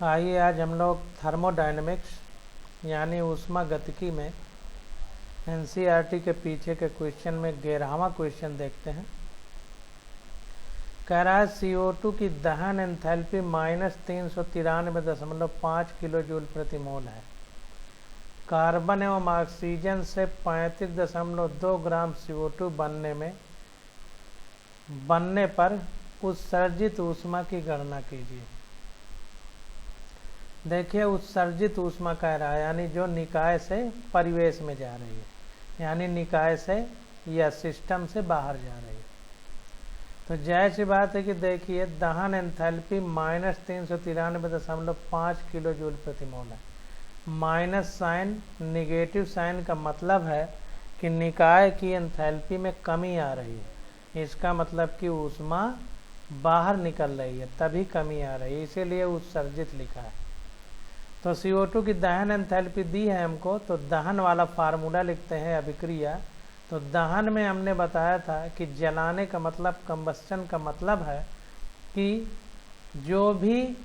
आइए आज हम लोग थर्मोडायनेमिक्स यानी ऊष्मागतिकी में एनसीईआरटी के पीछे के क्वेश्चन में 11वां क्वेश्चन देखते हैं। कह रहा है CO2 की दहन एंथैल्पी -393.5 किलो जूल प्रति मोल है। कार्बन एवं ऑक्सीजन से 35.2 ग्राम CO2 बनने पर उत्सर्जित ऊष्मा की गणना कीजिए। देखिए उत्सर्जित ऊष्मा कह रहा है यानी जो निकाय से परिवेश में जा रही है, यानी निकाय से या सिस्टम से बाहर जा रही है। तो जाहिर सी बात है कि देखिए दहन एंथैल्पी -393.5 किलो जूल प्रति मोल है। माइनस साइन निगेटिव साइन का मतलब है कि निकाय की एंथैल्पी में कमी आ रही है। इसका मतलब कि ऊष्मा बाहर निकल रही है, तभी कमी आ रही है, इसीलिए उत्सर्जित लिखा है। तो CO2 की दहन एंथैल्पी दी है हमको, तो दहन वाला फार्मूला लिखते हैं अभिक्रिया। तो दहन में हमने बताया था कि जलाने का मतलब, कंबस्चन का मतलब है कि जो भी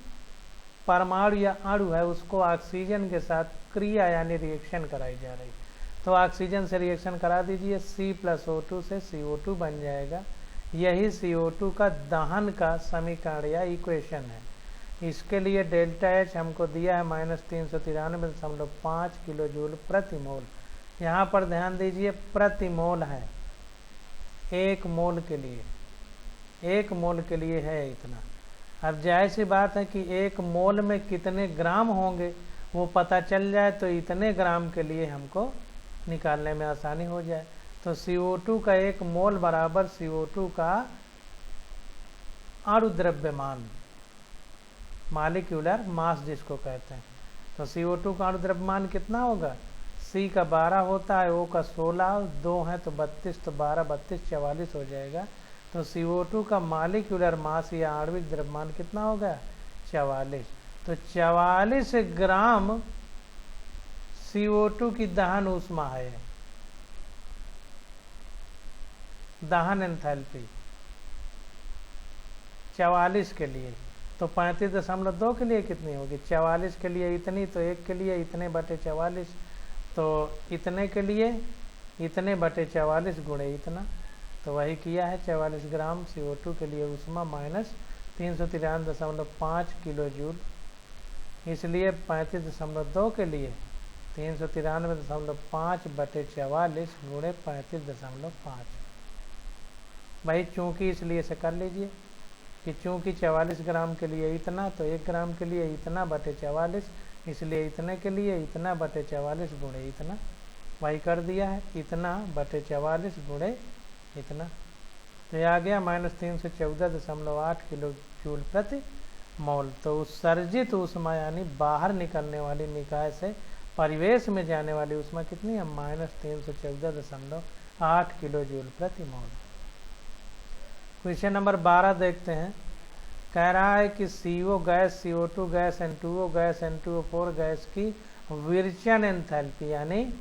परमाणु या अणु है उसको ऑक्सीजन के साथ क्रिया यानी रिएक्शन कराई जा रही। तो ऑक्सीजन से रिएक्शन करा दीजिए, C+O2 से CO2 बन जाएगा। यही CO2 का दहन का समीकरण या इक्वेशन है। इसके लिए डेल्टा H हमको दिया है -393.5 किलो जूल प्रति मोल। यहाँ पर ध्यान दीजिए प्रति मोल है, एक मोल के लिए है इतना। अब जाहिर सी बात है कि एक मोल में कितने ग्राम होंगे वो पता चल जाए तो इतने ग्राम के लिए हमको निकालने में आसानी हो जाए। तो CO2 का एक मोल बराबर CO2 का अणु द्रव्यमान, मॉलिक्यूलर मास जिसको कहते हैं। तो CO2 का अणु द्रव्यमान कितना होगा? C का 12 होता है, O का 16, 2 है तो 32, तो 12 32 44 हो जाएगा। तो CO2 का मॉलिक्यूलर मास या आणविक द्रव्यमान कितना होगा? 44। तो 44 ग्राम CO2 की दहन ऊष्मा है, दहन एंथैल्पी 44 के लिए। तो 35.2 के लिए कितनी होगी? 44 के लिए इतनी, तो 1 के लिए इतने बटे 44, तो इतने के लिए इतने बटे 44 गुणे इतना। तो वही किया है, 44 ग्राम CO2 के लिए ऊष्मा -393.5 किलो जूल। इसलिए 35.2 के लिए 393.5 बटे 44 गुणे 35.5। भाई चूँकि इसलिए से कर लीजिए कि चूँकि 44 ग्राम के लिए इतना, तो 1 ग्राम के लिए इतना बटे 44, इसलिए इतने के लिए इतना बटे 44 गुणे इतना। वही कर दिया है, इतना बटे 44 गुणे इतना। तो यह आ गया -314.8 किलो जूल प्रति मोल। तो उत्सर्जित ऊष्मा यानी बाहर निकलने वाली निकाय से परिवेश में जाने वाली ऊष्मा कितनी है? -314.8 किलो जूल प्रति मोल। क्वेश्चन नंबर 12 देखते हैं। कह रहा है कि CO gas, CO2 gas, N2O gas, N2O4 gas की विरचन एंथैल्पी यानी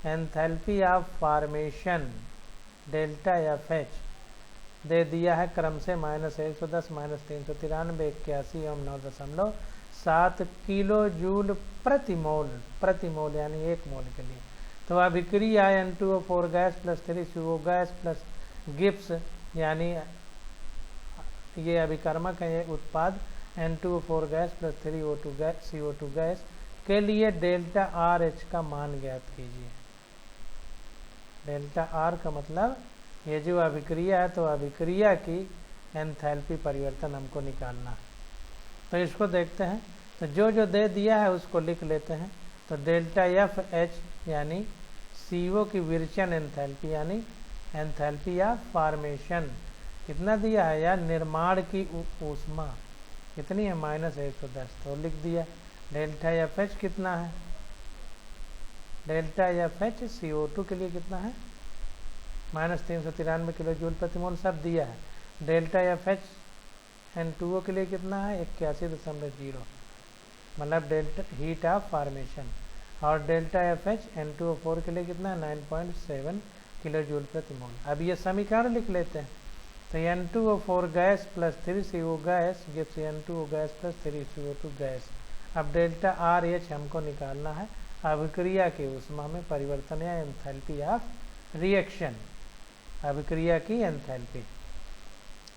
enthalpy of formation delta FH दे दिया है क्रम से -110, -393, 81 एवं 9.7 किलो जूल प्रति मोल यानी एक मोल के लिए। तो अभिक्रिया N2O4 gas plus 3CO gas plus Gibbs यानी ये अभिकर्मक है, ये उत्पाद N2O4 gas plus 3O2 gas CO2 gas के लिए डेल्टा RH का मान ज्ञात कीजिए। डेल्टा R का मतलब ये जो अभिक्रिया है, तो अभिक्रिया की एंथैल्पी परिवर्तन हमको निकालना है। तो इसको देखते हैं। तो जो दे दिया है उसको लिख लेते हैं। तो डेल्टा FH यानी CO की विरचन एंथैल्पी यानी एंथैल्पी या फॉर्मेशन कितना दिया है, या निर्माण की ऊष्मा कितनी है? -110। तो लिख दिया। डेल्टा FH कितना है? डेल्टा FH CO2 के लिए कितना है? -393 किलो जूल प्रति मोल सब दिया है। डेल्टा FH N2O के लिए कितना है? 81.0, मतलब डेल्टा हीट ऑफ फॉर्मेशन। और डेल्टा FH N2O4 के लिए कितना है? 9.7 किलो जूल प्रति मोल। अब ये समीकरण लिख लेते हैं। तो N2O4 gas plus 3CO gas gives N2O gas plus 3CO2 gas. अब डेल्टा आर एच हमको निकालना है अभिक्रिया की ऊष्मा में परिवर्तन या एंथैल्पी ऑफ रिएक्शन, अभिक्रिया की एंथैल्पी।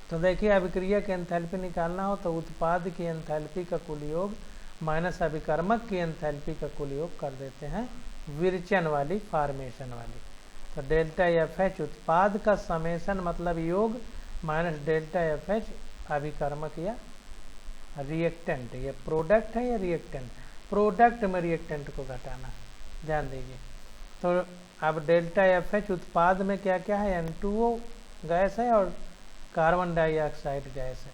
तो देखिए अभिक्रिया की एंथैल्पी निकालना हो तो उत्पाद की एंथैल्पी का कुल योग माइनस अभिकर्मक की एंथैल्पी का कुल योग कर देते हैं विरचन वाली, फॉर्मेशन वाली। तो डेल्टा एफ एच उत्पाद का समेशन मतलब योग माइनस डेल्टा एफ एच अभिकर्मक या रिएक्टेंट। ये प्रोडक्ट है या रिएक्टेंट, प्रोडक्ट में रिएक्टेंट को घटाना, ध्यान दीजिए। तो अब डेल्टा एफ एच उत्पाद में क्या क्या है, N2O गैस है और कार्बन डाइऑक्साइड गैस है।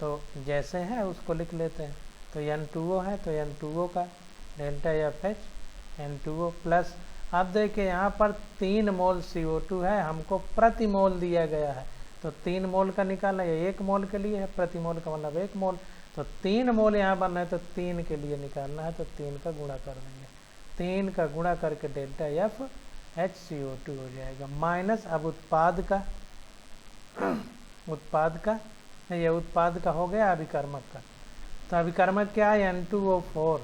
तो जैसे है उसको लिख लेते हैं। तो N2O है तो N2O का delta F H N2O plus, अब देखिए यहाँ पर 3 मोल CO2 है, हमको प्रति मोल दिया गया है। तो 3 मोल का निकालना, ये 1 मोल के लिए है, प्रति मोल का मतलब 1 मोल। तो 3 मोल यहाँ बनना है तो 3 के लिए निकालना है, तो 3 का गुणा कर देंगे। 3 का गुणा करके डेल्टा एफ एच CO2 हो जाएगा माइनस अब उत्पाद का ये उत्पाद का हो गया अभिकर्मक का। तो अभिकर्मक क्या है, N2O4।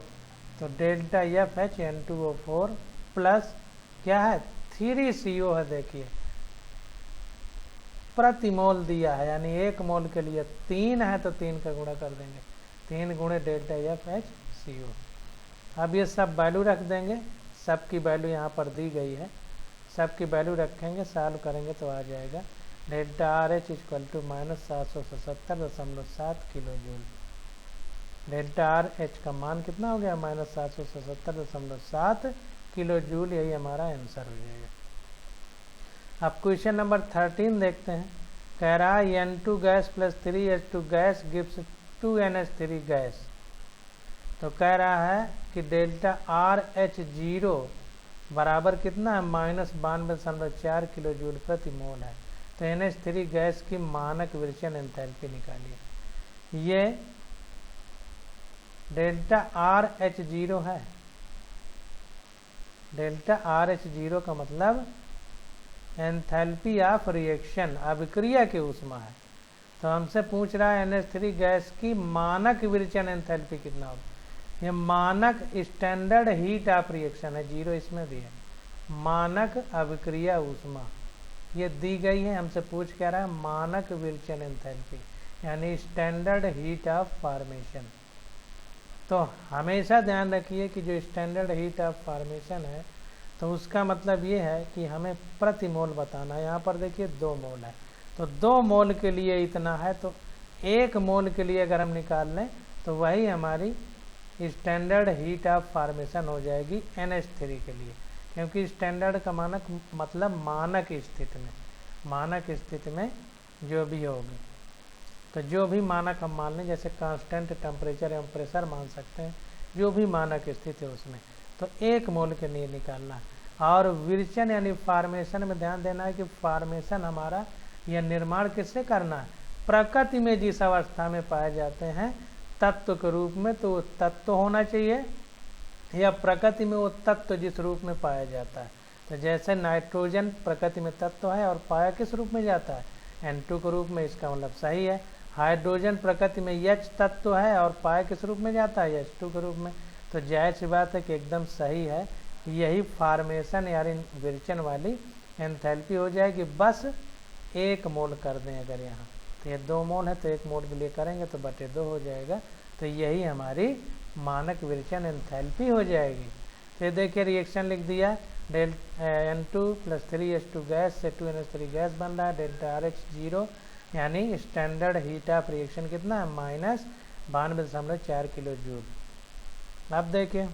तो delta F H N2O4 plus क्या है 3CO है, देखिए प्रति मोल दिया है, यानी 1 मोल के लिए 3 है तो 3 का गुणा कर देंगे, 3 गुणे डेल्टा एफ एच CO। अब ये सब वैल्यू रख देंगे, सबकी वैल्यू यहाँ पर दी गई है, सबकी वैल्यू रखेंगे, सॉल्व करेंगे तो आ जाएगा delta R H equal to minus 777.7 kilo joule. Delta R H का मान कितना हो गया, माइनस 777.7 किलो जूल, यही हमारा आंसर हो जाएगा। अब क्वेश्चन नंबर 13 देखते हैं। कह रहा है N2 gas plus 3H2 gas gives 2NH3 gas. तो कह रहा है कि डेल्टा आर एच जीरो बराबर कितना है, माइनस 92.4 किलो जूल प्रति मोल है। तो NH3 गैस की मानक विरचन एंथैल्पी निकालिए। ये डेल्टा आर एच जीरो है, डेल्टा आर एच जीरो का मतलब एंथैल्पी ऑफ रिएक्शन, अभिक्रिया की ऊष्मा है। तो हमसे पूछ रहा है NH3 गैस की मानक विरचन एंथैल्पी कितना होगा। ये मानक स्टैंडर्ड हीट ऑफ रिएक्शन है, जीरो इसमें भी है। मानक अभिक्रिया ऊष्मा ये दी गई है, हमसे पूछ कह रहा है मानक विरचन एंथैल्पी यानी स्टैंडर्ड हीट ऑफ फॉर्मेशन। तो हमेशा ध्यान रखिए कि जो स्टैंडर्ड हीट ऑफ फॉर्मेशन है तो उसका मतलब ये है कि हमें प्रति मोल बताना है। यहाँ पर देखिए 2 मोल है, तो 2 मोल के लिए इतना है, तो 1 मोल के लिए अगर हम निकाल लें तो वही हमारी स्टैंडर्ड हीट ऑफ फॉर्मेशन हो जाएगी NH3 के लिए, क्योंकि स्टैंडर्ड का मानक मतलब मानक स्थिति में जो भी होगी। तो जो भी मानक हम मान लें, जैसे कांस्टेंट टेम्परेचर एवं प्रेशर मान सकते हैं, जो भी मानक स्थिति है उसमें, तो 1 मोल के लिए निकालना है। और विरचन यानी फॉर्मेशन में ध्यान देना है कि फॉर्मेशन हमारा यह निर्माण किससे करना है, प्रकृति में जिस अवस्था में पाए जाते हैं तत्व के रूप में, तो वो तत्व होना चाहिए, या प्रकृति में वो तत्व जिस रूप में पाया जाता है। तो जैसे नाइट्रोजन प्रकृति में तत्व है और पाया किस रूप में जाता है, N2 के रूप में, इसका मतलब सही है। हाइड्रोजन प्रकृति में H तत्व है और पाया किस रूप में जाता है, H2 के रूप में। तो जाहिर सी बात है कि एकदम सही है, यही फॉर्मेशन यानी विरचन वाली एंथैल्पी हो जाएगी। बस 1 मोल कर दें अगर यहाँ, तो ये 2 मोल है तो 1 मोल के लिए करेंगे तो बटे 2 हो जाएगा। तो यही हमारी मानक विरचन एंथैल्पी हो जाएगी। फिर देखिए रिएक्शन लिख दिया, N2 प्लस 3H2 गैस से 2NH3 गैस बन रहा है। डेल्टा आर एच जीरो यानी स्टैंडर्ड हीट ऑफ रिएक्शन कितना है, माइनस 92.4 किलो जूल। अब देखिए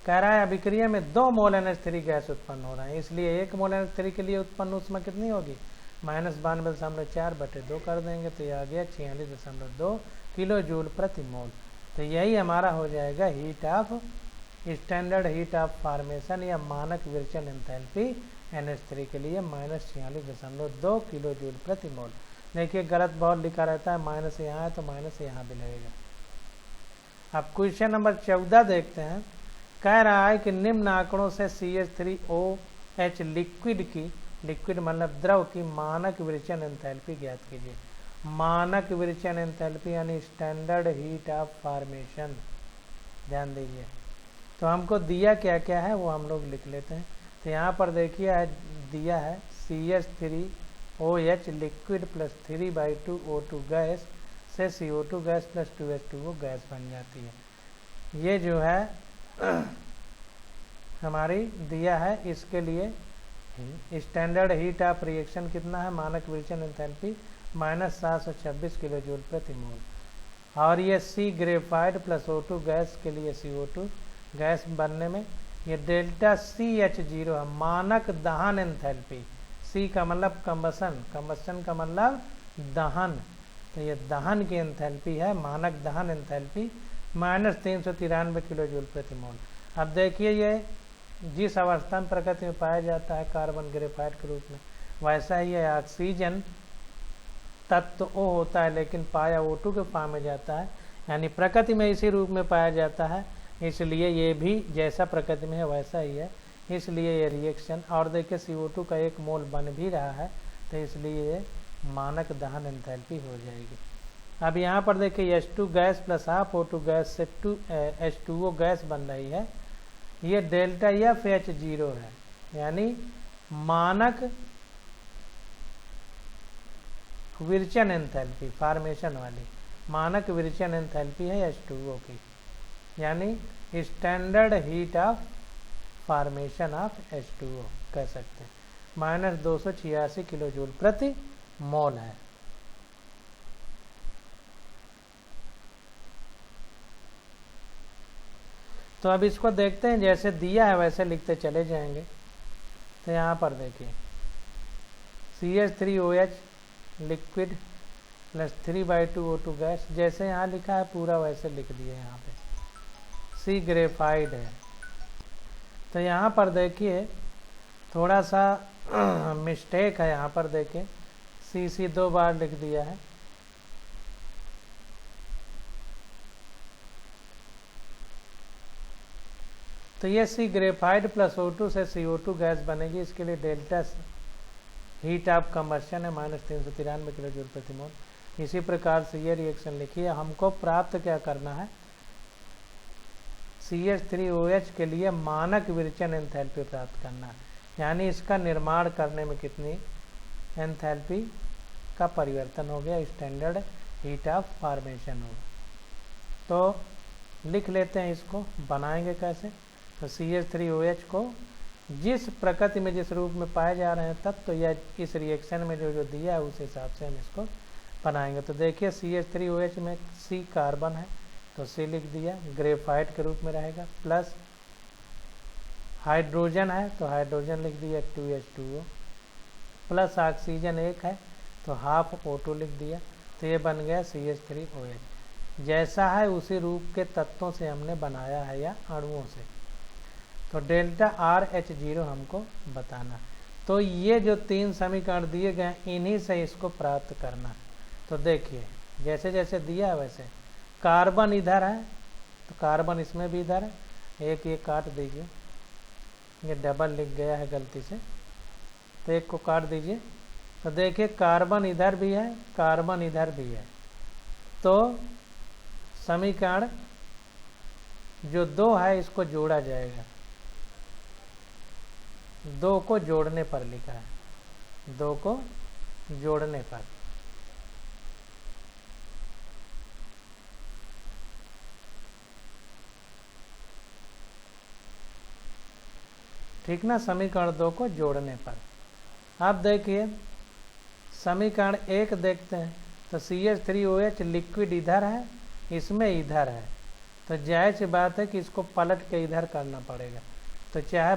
कह रहा है अभिक्रिया में 2 मोल NH3 गैस उत्पन्न हो रहा है, इसलिए 1 मोल NH3 के लिए उत्पन्न ऊष्मा कितनी होगी, माइनस 92.4 बटे 2 कर देंगे तो ये आ गया 46.2 किलो जूल प्रति मोल। तो यही हमारा हो जाएगा heat of standard heat of formation या मानक विरचन एंथैल्पी NH3 के लिए माइनस 46.2 किलो जूल प्रति मोल। देखिए गलत बहुत लिखा रहता है, माइनस यहाँ है तो माइनस यहाँ भी लगेगा। अब क्वेश्चन नंबर 14 देखते हैं। कह रहा है कि निम्न आंकड़ों से CH3OH लिक्विड मतलब द्रव की मानक विरचन एंथैल्पी ज्ञात कीजिए। मानक विरेचन एंथैल्पी यानी स्टैंडर्ड हीट ऑफ फॉर्मेशन। ध्यान दीजिए। तो हमको दिया क्या क्या है वो हम लोग लिख लेते हैं। तो यहाँ पर देखिए दिया है CH3OH liquid plus 3/2 O2 gas से CO2 gas plus 2H2O gas बन जाती है। ये जो है हमारी दिया है। इसके लिए स्टैंडर्ड हीट ऑफ रिएक्शन कितना है, मानक विरेचन एंथैल्पी -726 किलो जूल प्रति मोल। और ये C graphite plus O2 gas के लिए CO2 गैस बनने में ये डेल्टा CH0 है, मानक दहन एंथैल्पी। C का मतलब कम्बसन, कम्बसन का मतलब दहन। तो ये दहन की एंथैल्पी है, मानक दहन एंथैल्पी -393 किलो जूल प्रति मोल। अब देखिए ये जिस अवस्था में प्रकृति में पाया जाता है कार्बन ग्रेफाइट के रूप में, वैसा ही है। ऑक्सीजन तत्व O होता है लेकिन पाया O2 के फॉर्म में जाता है, यानी प्रकृति में इसी रूप में पाया जाता है, इसलिए ये भी जैसा प्रकृति में है वैसा ही है। इसलिए ये रिएक्शन, और देखिए CO2 का 1 मोल बन भी रहा है, तो इसलिए ये मानक दहन एंथैल्पी हो जाएगी। अब यहाँ पर देखिए H2 gas plus half O2 gas से H2O गैस बन रही है। ये डेल्टा FH0 है, यानी मानक विरेचन एंथैल्पी फॉर्मेशन वाली मानक विरेचन एंथैल्पी है H2O की, यानी standard heat of formation of H2O कह सकते हैं, -286 किलो जूल प्रति मोल है। तो अब इसको देखते हैं, जैसे दिया है वैसे लिखते चले जाएंगे। तो यहाँ पर देखिए CH3OH liquid plus 3/2 O2 gas, जैसे यहाँ लिखा है पूरा वैसे लिख दिए। यहाँ पे C ग्रेफाइड है। तो यहाँ पर देखिए थोड़ा सा मिस्टेक है, यहाँ पर देखिए CC 2 बार लिख दिया है। तो ये C ग्रेफाइड प्लस O2 से CO2 गैस बनेगी। इसके लिए डेल्टा हीट ऑफ कम्बशन है -393 किलो जूल प्रति मोल। इसी प्रकार से ये रिएक्शन लिखिए। हमको प्राप्त क्या करना है, CH3OH के लिए मानक विरेचन एंथैल्पी प्राप्त करना है, यानी इसका निर्माण करने में कितनी एंथैल्पी का परिवर्तन हो गया, स्टैंडर्ड हीट ऑफ फॉर्मेशन होगा। तो लिख लेते हैं, इसको बनाएंगे कैसे। तो CH3OH को जिस प्रकृति में जिस रूप में पाए जा रहे हैं तत्व, या इस रिएक्शन में जो दिया है उस हिसाब से हम इसको बनाएंगे। तो देखिए CH3OH में C कार्बन है तो C लिख दिया, ग्रेफाइट के रूप में रहेगा, प्लस हाइड्रोजन है तो हाइड्रोजन लिख दिया 2H2O, प्लस ऑक्सीजन 1 है तो हाफ O2 लिख दिया। तो ये बन गया CH3OH। जैसा है उसी रूप के तत्वों से हमने बनाया है या अणुओं से। तो डेल्टा RH0 हमको बताना। तो ये जो 3 समीकरण दिए गए इन्हीं से इसको प्राप्त करना। तो देखिए जैसे जैसे दिया है वैसे, कार्बन इधर है तो कार्बन इसमें भी इधर है, एक ये काट दीजिए, ये डबल लिख गया है गलती से, तो एक को काट दीजिए। तो देखिए कार्बन इधर भी है, कार्बन इधर भी है, तो समीकरण जो 2 है इसको जोड़ा जाएगा। 2 को जोड़ने पर लिखा है, 2 को जोड़ने पर। ठीक ना, समीकरण 2 को जोड़ने पर। अब देखिए समीकरण 1 देखते हैं। तो CH3OH लिक्विड इधर है, इसमें इधर है, तो जायज़ सी बात है कि इसको पलट के इधर करना पड़ेगा। तो चाहे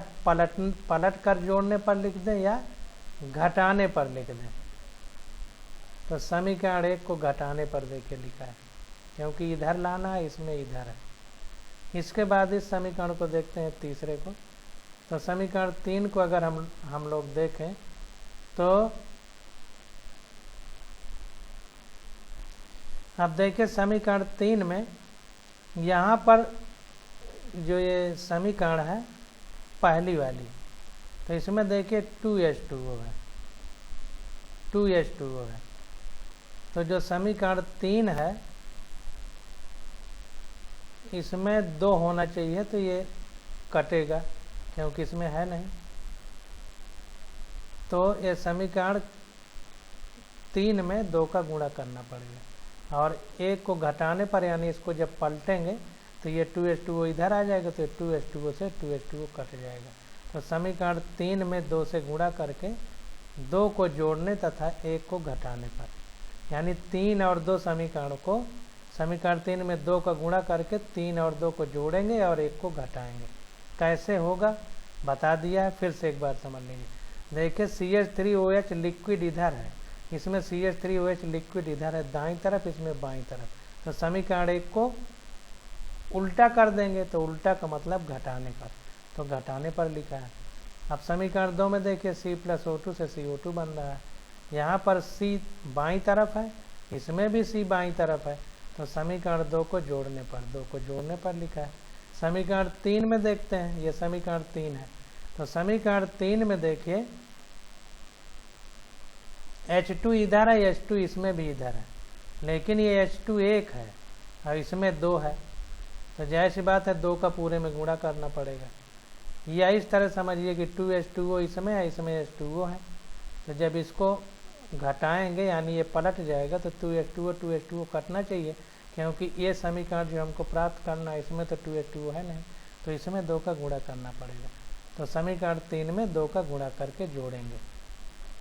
पलट कर जोड़ने पर लिख दें या घटाने पर लिख दें। तो समीकरण 1 को घटाने पर देखिए लिखा है, क्योंकि इधर लाना है, इसमें इधर है। इसके बाद इस समीकरण को देखते हैं तीसरे को। तो समीकरण 3 को अगर हम लोग देखें तो अब देखिए समीकरण 3 में यहाँ पर जो ये समीकरण है पहली वाली, तो इसमें देखिए 2H2O है, 2H2O है। तो जो समीकरण 3 है इसमें 2 होना चाहिए, तो ये कटेगा क्योंकि इसमें है नहीं। तो ये समीकरण 3 में 2 का गुणा करना पड़ेगा, और 1 को घटाने पर यानी इसको जब पलटेंगे तो ये 2h2o इधर आ जाएगा, तो 2h2o से 2h2o कट जाएगा। तो समीकरण 3 में 2 से गुणा करके 2 को जोड़ने तथा 1 को घटाने पर, यानी 3 और 2 समीकरण को, समीकरण 3 में 2 का गुणा करके 3 और 2 को जोड़ेंगे और 1 को घटाएंगे। कैसे होगा बता दिया है, फिर से एक बार समझ लीजिए। देखिए CH3OH लिक्विड इधर है, इसमें CH3OH लिक्विड इधर है दाईं तरफ, इसमें बाईं तरफ। तो समीकरण 1 को उल्टा कर देंगे, तो उल्टा का मतलब घटाने पर, तो घटाने पर लिखा है। अब समीकरण 2 में देखिए C+O2 से CO2 बन रहा है, यहाँ पर C बाईं तरफ है, इसमें भी C बाईं तरफ है, तो समीकरण 2 को जोड़ने पर, 2 को जोड़ने पर लिखा है। समीकरण 3 में देखते हैं, ये समीकरण 3 है, तो समीकरण 3 में देखिए H2 इधर है, H2 इसमें भी इधर है, लेकिन ये H2 1 है और इसमें 2 है, तो जाहिर सी बात है 2 का पूरे में गुणा करना पड़ेगा। या इस तरह समझिए कि 2H2O इसमें है, इसमें H2O है, तो जब इसको घटाएंगे यानी ये पलट जाएगा, तो 2H2O कटना चाहिए, क्योंकि ये समीकरण जो हमको प्राप्त करना है इसमें तो 2H2O है नहीं, तो इसमें 2 का गुणा करना पड़ेगा। तो समीकरण 3 में 2 का गुणा करके जोड़ेंगे,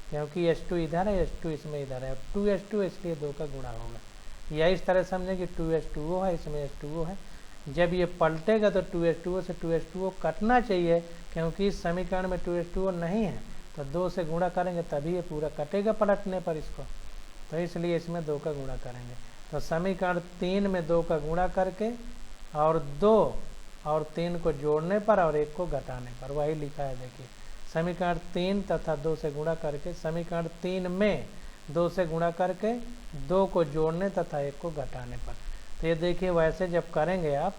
क्योंकि H2 इधर है, H2 इसमें इधर है, 2H2 इसलिए 2 का गुणा होगा। या इस तरह समझें कि 2H2O है, इसमें H2O है, जब ये पलटेगा तो 2H2O से 2H2O कटना चाहिए, क्योंकि इस समीकरण में 2H2O नहीं है, तो 2 से गुणा करेंगे तभी ये पूरा कटेगा पलटने पर इसको, तो इसलिए इसमें 2 का गुणा करेंगे। तो समीकरण 3 में 2 का गुणा करके और 2 और 3 को जोड़ने पर और 1 को घटाने पर, वही लिखा है। देखिए समीकरण 3 तथा 2 से गुणा करके, समीकरण 3 में 2 से गुणा करके 2 को जोड़ने तथा 1 को घटाने पर। तो ये देखिए वैसे जब करेंगे आप,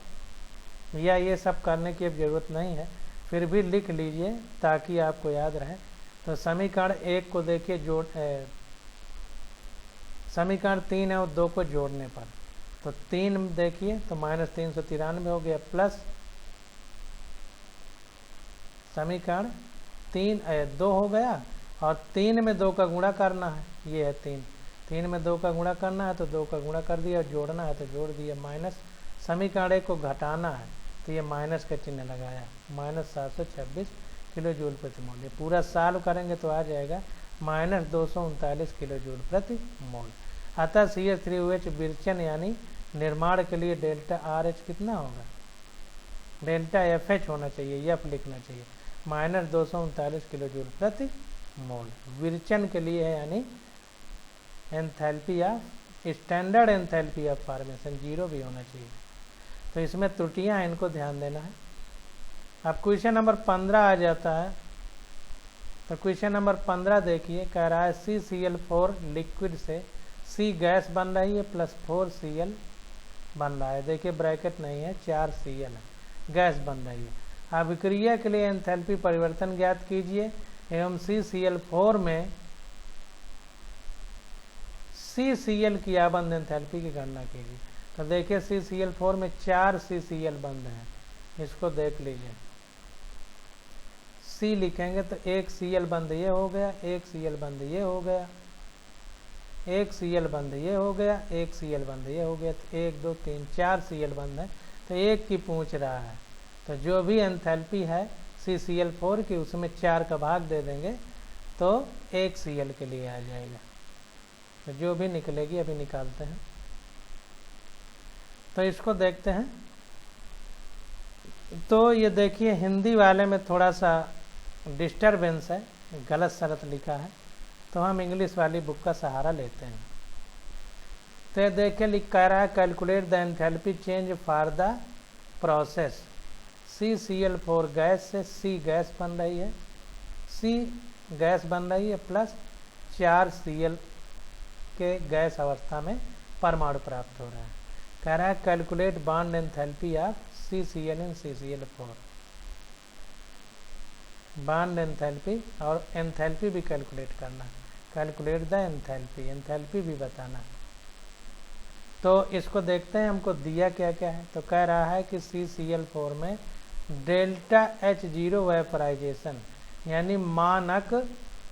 या ये सब करने की अब ज़रूरत नहीं है, फिर भी लिख लीजिए ताकि आपको याद रहे। तो समीकरण 1 को देखिए समीकरण 3 है और 2 को जोड़ने पर, तो 3 देखिए तो -393 हो गया, प्लस समीकरण 2 हो गया, और 3 में 2 का गुणा करना है, ये है 3 में 2 का गुणा करना है, तो 2 का गुणा कर दिया, और जोड़ना है तो जोड़ दिया, माइनस समीकरण 1 को घटाना है, तो ये माइनस का चिन्ह लगाया, -726 किलो जूल प्रति मोल। ये पूरा सॉल्व करेंगे तो आ जाएगा -239 किलो जूल प्रति मोल। अतः CH3OH विरचन यानी निर्माण के लिए डेल्टा RH कितना होगा, डेल्टा FH होना चाहिए, F लिखना चाहिए, -239 किलो जूल प्रति मोल विरचन के लिए है, यानी enthalpy of standard enthalpy of formation 0 भी होना चाहिए। तो इसमें त्रुटियां हैं, इनको ध्यान देना है। अब क्वेश्चन नंबर 15 आ जाता है, तो क्वेश्चन नंबर 15 देखिए, कह रहा है CCl4 लिक्विड से C गैस बन रही है प्लस 4Cl बन रहा है। देखिए ब्रैकेट नहीं है, 4Cl है, गैस बन रही है। अभिक्रिया के लिए एंथैल्पी परिवर्तन ज्ञात कीजिए एवं CCl4 में CCl की आबंध एंथैल्पी की गणना कीजिए। तो देखिए CCl4 में 4 CCl बंद हैं, इसको देख लीजिए। C लिखेंगे तो 1 Cl बंद ये हो गया, 1 Cl बंद ये हो गया, 1 Cl बंद ये हो गया, 1 Cl बंद ये हो गया, तो 1 2 3 4 Cl बंद है, तो 1 की पूछ रहा है, तो जो भी एंथैल्पी है CCl4 की उसमें 4 का भाग दे देंगे तो 1 Cl के लिए आ जाएगा। तो जो भी निकलेगी अभी निकालते हैं। तो इसको देखते हैं। तो ये देखिए हिंदी वाले में थोड़ा सा डिस्टरबेंस है, गलत शरत लिखा है, तो हम इंग्लिश वाली बुक का सहारा लेते हैं। तो ये देखिए लिख कह रहा है calculate the enthalpy change for the process CCl4 gas से C गैस बन रही है, C गैस बन रही है प्लस 4 Cl के गैस अवस्था में परमाणु प्राप्त हो रहा है। कह रहा है calculate bond enthalpy of CCl in CCl4, bond enthalpy और एंथैल्पी भी कैलकुलेट करना, कैलकुलेट द एंथैल्पी, एंथैल्पी भी बताना। तो इसको देखते हैं हमको दिया क्या क्या है। तो कह रहा है कि CCl4 में डेल्टा H0 वेपराइजेशन यानी मानक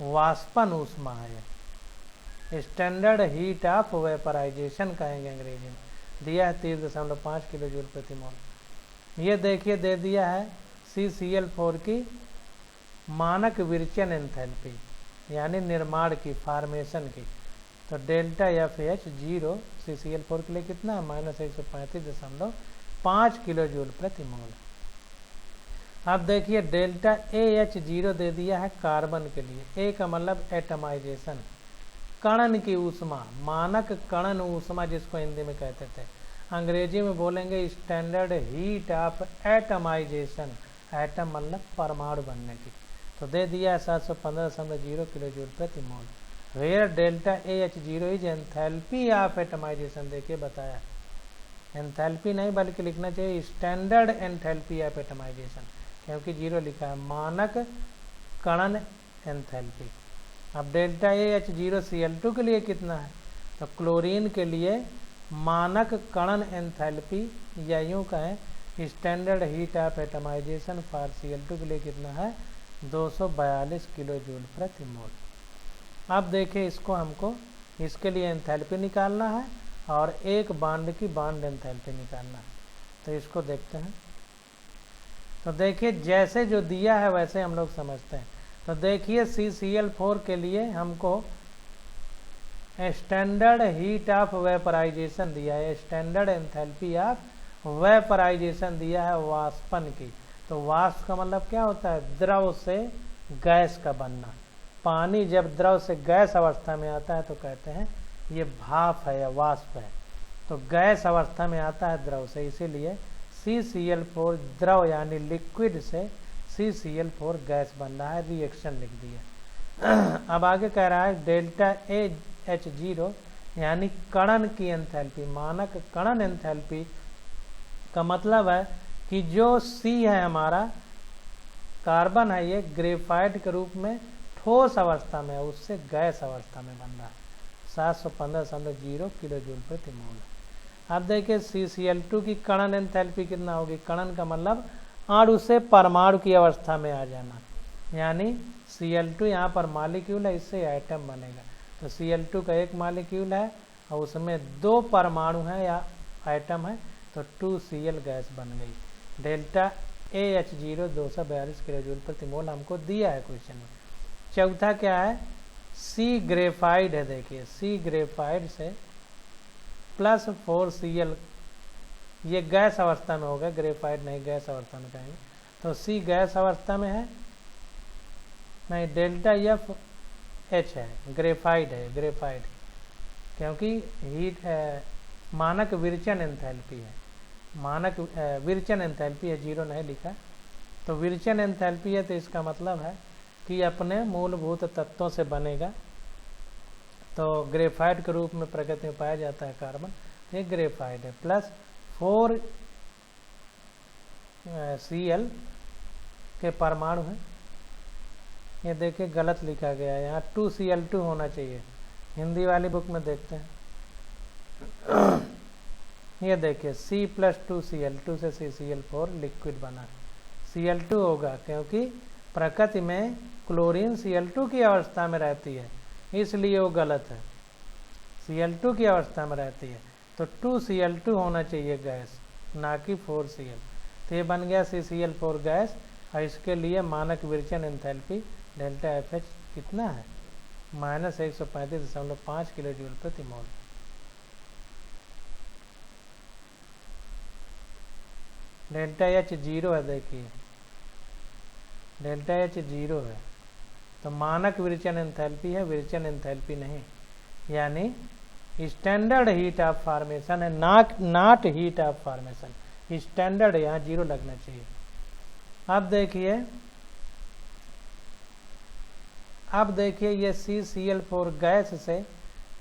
वाष्पन ऊष्मा है, स्टैंडर्ड हीट ऑफ वेपराइजेशन कहेंगे अंग्रेजी में। दिया है 30.5 किलो जूल प्रति मोल। ये देखिए दे दिया है CCl4 की मानक विरचन एंथैल्पी यानी निर्माण की, फॉर्मेशन की। तो डेल्टा FH0 CCl4 के लिए कितना है, -135.5 किलो जूल प्रति मोल। अब देखिए डेल्टा AH0 दे दिया है कार्बन के लिए। ए का मतलब एटमाइजेशन, कणन की ऊष्मा, मानक कणन ऊष्मा जिसको हिंदी में कहते थे, अंग्रेजी में बोलेंगे standard heat of atomisation. Atom मतलब परमाणु बनने की। तो दे दिया है 715.0 किलो जूल प्रति mole. Where delta AH0 is enthalpy of atomization. देखिए बताया, एंथैल्पी नहीं बल्कि लिखना चाहिए स्टैंडर्ड एंथैल्पी ऑफ एटमाइजेशन, क्योंकि 0 लिखा है, मानक कणन एंथैल्पी। अब डेल्टा AH0 Cl2 के लिए कितना है, तो क्लोरीन के लिए मानक कणन एंथैल्पी या यूँ कहें standard heat of atomisation for Cl2 के लिए कितना है, 242 किलो जूल प्रति मोल। अब देखिए इसको हमको इसके लिए एंथैल्पी निकालना है और एक बांड की बांड एंथैल्पी निकालना है। तो इसको देखते हैं। तो देखिए जैसे जो दिया है वैसे हम लोग समझते हैं। तो देखिए CCl4 के लिए हमको स्टैंडर्ड हीट ऑफ वेपराइजेशन दिया है, स्टैंडर्ड एंथैल्पी ऑफ वेपराइजेशन दिया है वाष्पन की। तो वाष्प का मतलब क्या होता है, द्रव से गैस का बनना। पानी जब द्रव से गैस अवस्था में आता है तो कहते हैं ये भाप है या वाष्प है। तो गैस अवस्था में आता है द्रव से, इसीलिए CCl4 द्रव यानी लिक्विड से CCl4 गैस बन रहा है, रिएक्शन लिख दिया। अब आगे कह रहा है डेल्टा AH0 यानी कणन की एंथैल्पी, मानक कणन एंथैल्पी का मतलब है कि जो C है हमारा कार्बन है, ये ग्रेफाइट के रूप में ठोस अवस्था में है, उससे गैस अवस्था में बन रहा है, 715.0 किलो जूल प्रति मोल। अब देखिए CCl2 की कणन एंथैल्पी कितना होगी, कणन का मतलब अणु से परमाणु की अवस्था में आ जाना, यानी Cl2 यहाँ पर मालिक्यूल है, इससे एटम बनेगा। तो Cl2 का एक मालिक्यूल है और उसमें 2 परमाणु हैं या एटम है, तो 2Cl गैस बन गई। डेल्टा AH0 242 किलो जूल प्रति मोल हमको दिया है क्वेश्चन में। चौथा क्या है, C ग्रेफाइड है। देखिए C ग्रेफाइड से प्लस 4Cl, ये गैस अवस्था में होगा, ग्रेफाइड नहीं, गैस अवस्था में कहेंगे। तो C गैस अवस्था में है, नहीं डेल्टा FH है, ग्रेफाइड है, ग्रेफाइड, क्योंकि हीट मानक विरचन एंथैल्पी है, मानक विरचन एंथैल्पी है, 0 नहीं लिखा। तो विरचन एंथैल्पी है तो इसका मतलब है कि अपने मूलभूत तत्वों से बनेगा। तो ग्रेफाइट के रूप में प्रकृति में पाया जाता है कार्बन, ये ग्रेफाइट है। प्लस 4Cl के परमाणु हैं, ये देखिए गलत लिखा गया है, यहाँ 2Cl2 होना चाहिए, हिंदी वाली बुक में देखते हैं। ये देखिए C + 2Cl2 से CCl4 लिक्विड बना, Cl2 होगा क्योंकि प्रकृति में क्लोरीन Cl2 की अवस्था में रहती है, इसलिए वो गलत है, Cl2 की अवस्था में रहती है। तो 2Cl2 होना चाहिए गैस, ना कि 4Cl। तो ये बन गया CCl4 गैस, और इसके लिए मानक विरचन एंथैल्पी डेल्टा FH कितना है, -135.5 किलो जूल प्रति मोल। डेल्टा H0 है, देखिए डेल्टा H0 है, तो मानक विरचन एंथैल्पी है, विरचन एंथैल्पी नहीं, यानी स्टैंडर्ड हीट ऑफ फॉर्मेशन है, not heat of formation, standard, यहाँ 0 लगना चाहिए। अब देखिए ये CCl4 गैस से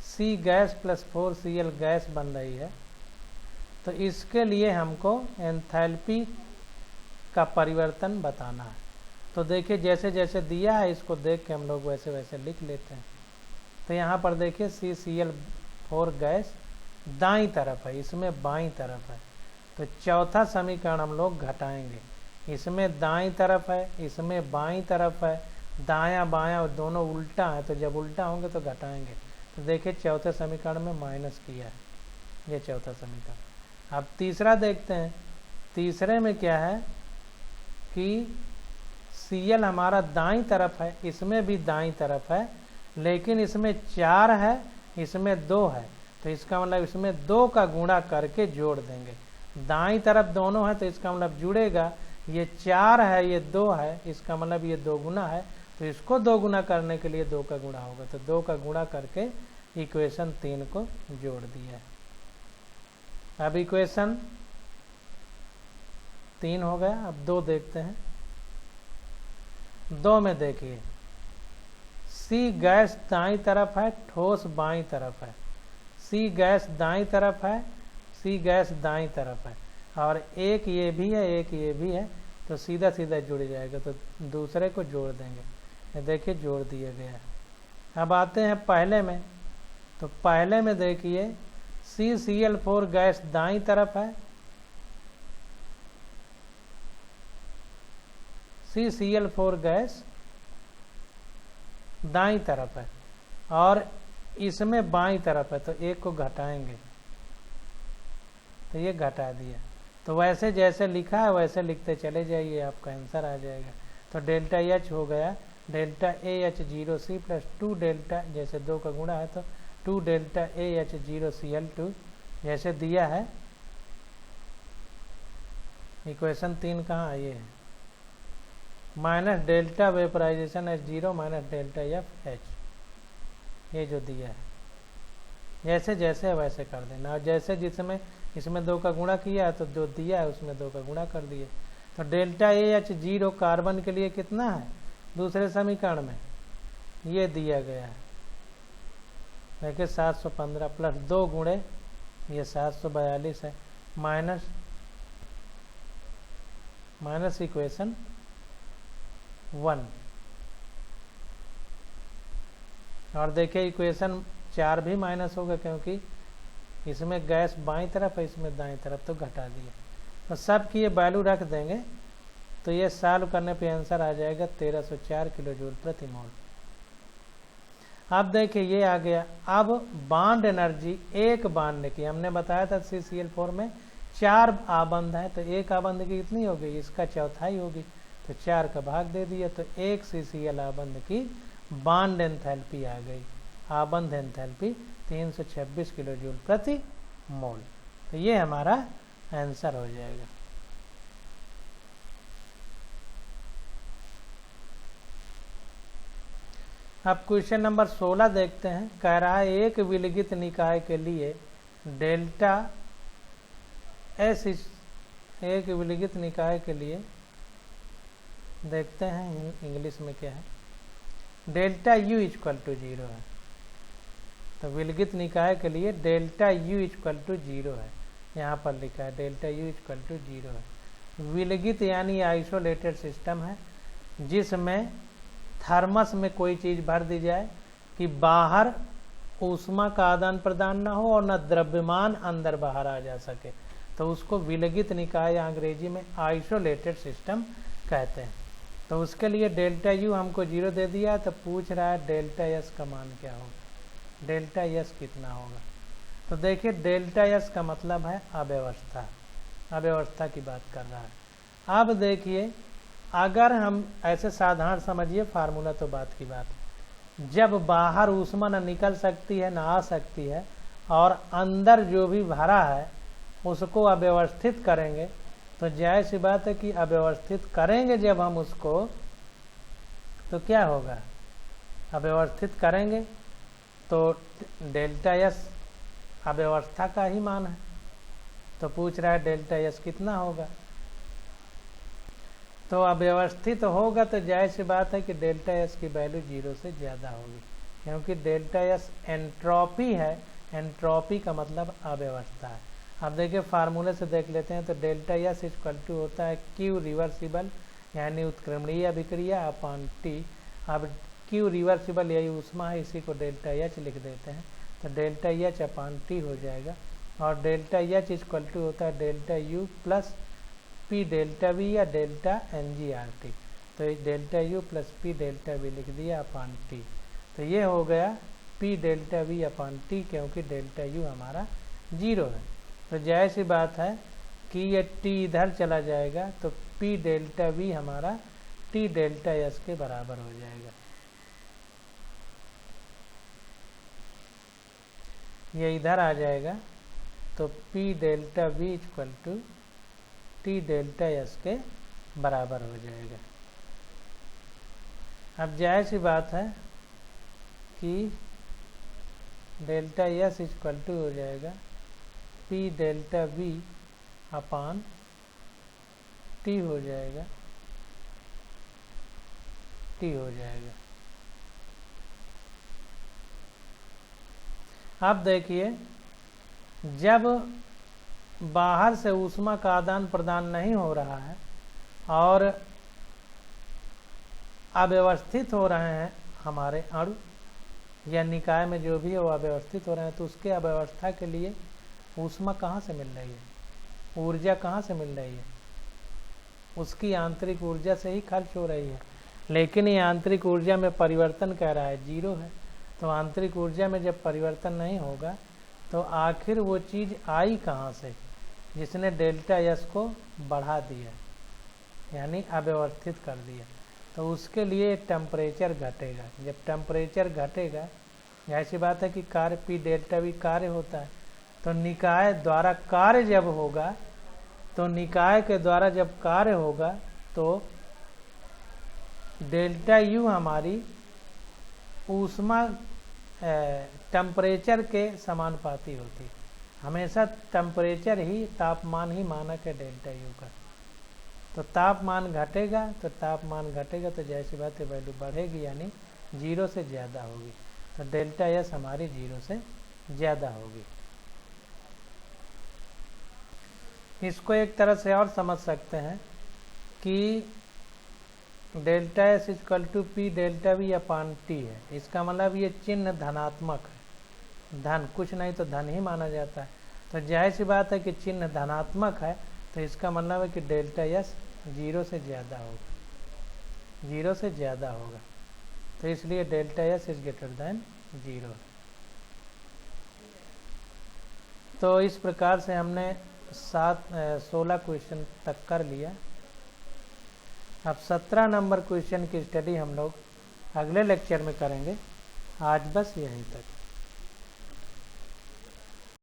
C गैस + 4Cl गैस बन रही है। तो इसके लिए हमको एंथैल्पी का परिवर्तन बताना है। तो देखिए जैसे जैसे दिया है इसको देख के हम लोग वैसे वैसे लिख लेते हैं। तो यहाँ पर देखिए CCl4 गैस दाईं तरफ है, इसमें बाईं तरफ है। तो चौथा समीकरण हम लोग घटाएंगे, इसमें दाईं तरफ है, इसमें बाईं तरफ है, दायां बायां दोनों उल्टा है, तो जब उल्टा होंगे तो घटाएंगे। तो देखिए चौथे समीकरण में माइनस किया है, ये चौथा समीकरण। अब तीसरा देखते हैं, तीसरे में क्या है कि Cl हमारा दाईं तरफ है, इसमें भी दाईं तरफ है, लेकिन इसमें 4 है, इसमें 2 है, तो इसका मतलब इसमें 2 का गुणा करके जोड़ देंगे। दाईं तरफ दोनों है तो इसका मतलब जुड़ेगा, ये 4 है, ये 2 है, इसका मतलब ये 2 गुना है, तो इसको 2 गुना करने के लिए 2 का गुणा होगा, तो 2 का गुणा करके इक्वेशन 3 को जोड़ दिया है। अब इक्वेशन 3 हो गया। अब 2 देखते हैं। 2 में देखिए C गैस दाईं तरफ है, ठोस बाईं तरफ है। C गैस दाईं तरफ है, C गैस दाईं तरफ है, और एक ये भी है, एक ये भी है, तो सीधा सीधा जुड़ जाएगा, तो दूसरे को जोड़ देंगे। ये देखिए जोड़ दिया गया। अब आते हैं पहले में, तो पहले में देखिए CCl4 गैस दाईं तरफ है, CCl4 गैस दाईं तरफ है, और इसमें बाईं तरफ है, तो एक को घटाएंगे, तो ये घटा दिया। तो वैसे जैसे लिखा है वैसे लिखते चले जाइए, आपका आंसर आ जाएगा। तो डेल्टा एच हो गया डेल्टा AH0C प्लस 2 डेल्टा, जैसे 2 का गुणा है तो 2 डेल्टा AH0Cl2 जैसे दिया है। इक्वेशन 3 कहाँ ये है, minus delta vaporisation H0 minus delta FH, ये जो दिया है। जैसे जैसे वैसे कर देना, और जैसे जिसमें इसमें 2 का गुणा किया है तो जो दिया है उसमें 2 का गुणा कर दिए। तो डेल्टा AH0 कार्बन के लिए कितना है दूसरे समीकरण में, ये दिया गया है, देखिए 715 प्लस 2 गुणे ये 742 है, माइनस इक्वेशन 1। और देखिए इक्वेशन 4 भी माइनस होगा, क्योंकि इसमें गैस बाईं तरफ है, इसमें दाईं तरफ, तो घटा दिया। तो सब की ये वैल्यू रख देंगे, तो ये सॉल्व करने पे आंसर आ जाएगा 1304 किलो जूल प्रति मोल। अब देखिए ये आ गया। अब बॉन्ड एनर्जी एक बॉन्ड की, हमने बताया था CCl4 में 4 आबंध है, तो एक आबंध की कितनी होगी, इसका चौथाई होगी, तो 4 का भाग दे दिया, तो एक CCl आबंध की बॉन्ड एंथैल्पी आ गई, आबंध एंथैल्पी 326 किलो जूल प्रति मोल। तो ये हमारा आंसर हो जाएगा। अब क्वेश्चन नंबर 16 देखते हैं। कह रहा है एक विलगित निकाय के लिए डेल्टा S, एक विलगित निकाय के लिए देखते हैं इंग्लिश में क्या है, डेल्टा U इक्वल टू 0 है। तो विलगित निकाय के लिए डेल्टा U इक्वल टू 0 है, यहाँ पर लिखा है डेल्टा U इक्वल टू 0 है। विलगित यानी आइसोलेटेड सिस्टम है, जिसमें थर्मस में कोई चीज़ भर दी जाए कि बाहर ऊष्मा का आदान प्रदान ना हो और न द्रव्यमान अंदर बाहर आ जा सके, तो उसको विलगित निकाय अंग्रेजी में आइसोलेटेड सिस्टम कहते हैं। तो उसके लिए डेल्टा U हमको 0 दे दिया, तो पूछ रहा है डेल्टा S का मान क्या होगा, डेल्टा S कितना होगा। तो देखिए डेल्टा S का मतलब है अव्यवस्था, अव्यवस्था की बात कर रहा है। अब देखिए अगर हम ऐसे साधारण समझिए फार्मूला, तो बात की बात, जब बाहर ऊष्मा न निकल सकती है न आ सकती है, और अंदर जो भी भरा है उसको अव्यवस्थित करेंगे, तो जाहिर सी बात है कि अव्यवस्थित करेंगे जब हम उसको, तो क्या होगा, अव्यवस्थित करेंगे तो डेल्टा S अव्यवस्था का ही मान है। तो पूछ रहा है डेल्टा S कितना होगा, तो अव्यवस्थित होगा तो जाहिर सी बात है कि डेल्टा S की वैल्यू 0 से ज़्यादा होगी, क्योंकि डेल्टा S एंट्रोपी है, एंट्रोपी का मतलब अव्यवस्था है। अब देखिए फार्मूले से देख लेते हैं। तो डेल्टा S इक्वल टू होता है Q रिवर्सिबल यानी उत्क्रमणीय अभिक्रिया अपॉन T। अब Q रिवर्सिबल यही ऊष्मा है, इसी को डेल्टा H लिख देते हैं, तो डेल्टा H अपॉन T हो जाएगा और डेल्टा एच इक्वल टू होता है delta U plus P delta V या delta n g R T. तो delta U plus P delta V लिख दिया अपान टी। तो ये हो गया P delta V upon T, क्योंकि डेल्टा यू हमारा 0 है। तो जाहिर सी बात है कि ये टी इधर चला जाएगा, तो पी डेल्टा वी हमारा टी डेल्टा एस के बराबर हो जाएगा। ये इधर आ जाएगा, तो P delta V equal to T delta S के बराबर हो जाएगा। अब जाहिर सी बात है कि डेल्टा एस इक्वल टू हो जाएगा P delta V upon T हो जाएगा, टी हो जाएगा। अब देखिए, जब बाहर से ऊष्मा का आदान प्रदान नहीं हो रहा है और अव्यवस्थित हो रहे हैं हमारे अणु या निकाय में जो भी है वो अव्यवस्थित हो रहे हैं, तो उसके अव्यवस्था के लिए ऊष्मा कहाँ से मिल रही है, ऊर्जा कहाँ से मिल रही है? उसकी आंतरिक ऊर्जा से ही खर्च हो रही है। लेकिन ये आंतरिक ऊर्जा में परिवर्तन कह रहा है 0 है। तो आंतरिक ऊर्जा में जब परिवर्तन नहीं होगा तो आखिर वो चीज़ आई कहाँ से जिसने डेल्टा एस को बढ़ा दिया, यानी अव्यवस्थित कर दिया? तो उसके लिए टेम्परेचर घटेगा। जब टेम्परेचर घटेगा, ऐसी बात है कि कार्य पी डेल्टा वी कार्य होता है, तो निकाय द्वारा कार्य जब होगा, तो निकाय के द्वारा जब कार्य होगा तो डेल्टा यू हमारी ऊष्मा टेम्परेचर के समानुपाती होती है। हमेशा टेम्परेचर ही, तापमान ही मानक है डेल्टा यू का। तो तापमान घटेगा, तो तापमान घटेगा तो जैसी बात है वैल्यू बढ़ेगी, यानी 0 से ज़्यादा होगी। तो डेल्टा एस हमारी 0 से ज़्यादा होगी। इसको एक तरह से और समझ सकते हैं कि delta S equal to P delta V upon T है। इसका मतलब ये चिन्ह धनात्मक है, धन, कुछ नहीं तो धन ही माना जाता है। तो जाहिर सी बात है कि चिन्ह धनात्मक है, तो इसका मतलब है कि डेल्टा एस 0 से ज़्यादा होगा, 0 से ज़्यादा होगा। तो इसलिए delta S is greater than 0। तो इस प्रकार से हमने 16 क्वेश्चन तक कर लिया। अब 17 नंबर क्वेश्चन की स्टडी हम लोग अगले लेक्चर में करेंगे। आज बस यहीं तक।